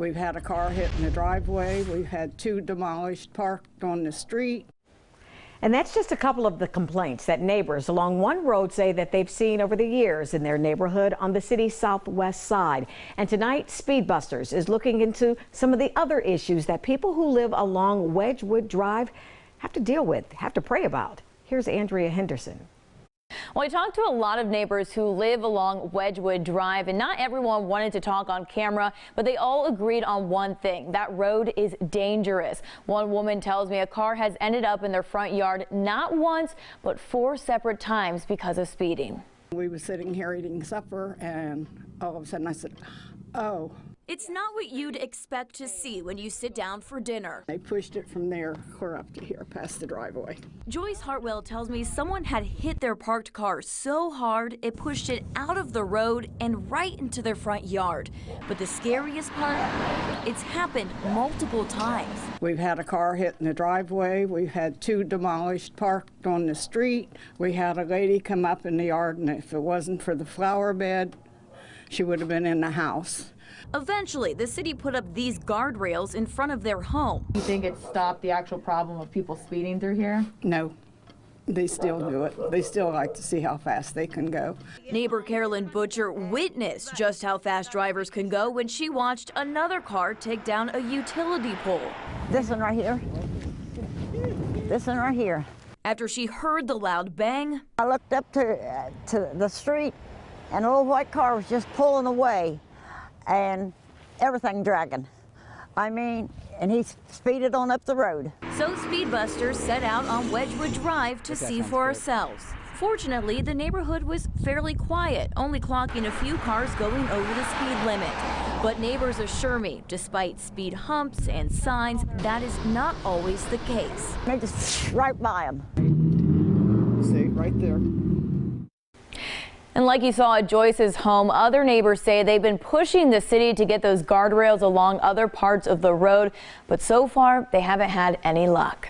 We've had a car hit in the driveway. We've had 2 demolished parked on the street. And that's just a couple of the complaints that neighbors along one road say that they've seen over the years in their neighborhood on the city's southwest side. And tonight, Speedbusters is looking into some of the other issues that people who live along Wedgewood Drive have to deal with, have to pray about. Here's Andrea Henderson. Well, I talked to a lot of neighbors who live along Wedgewood Drive, and not everyone wanted to talk on camera, but they all agreed on one thing: that road is dangerous. One woman tells me a car has ended up in their front yard not once, but 4 separate times because of speeding. We were sitting here eating supper, and all of a sudden I said, "Oh." It's not what you'd expect to see when you sit down for dinner. They pushed it from there clear up to here past the driveway. Joyce Hartwell tells me someone had hit their parked car so hard it pushed it out of the road and right into their front yard. But the scariest part, it's happened multiple times. We've had a car hit in the driveway. We've had 2 demolished parked on the street. We had a lady come up in the yard, and if it wasn't for the flower bed, she would have been in the house. Eventually, the city put up these guardrails in front of their home. You think it stopped the actual problem of people speeding through here? No, they still do it. They still like to see how fast they can go. Neighbor Carolyn Butcher witnessed just how fast drivers can go when she watched another car take down a utility pole. This one right here. This one right here. After she heard the loud bang, I looked up to the street, and a little white car was just pulling away, and everything dragging. I mean, and he speeded on up the road. So Speedbusters set out on Wedgewood Drive to see for ourselves. Fortunately, the neighborhood was fairly quiet, only clocking a few cars going over the speed limit. But neighbors assure me, despite speed humps and signs, that is not always the case. They just right by them. See, right there. And like you saw at Joyce's home, other neighbors say they've been pushing the city to get those guardrails along other parts of the road, but so far they haven't had any luck.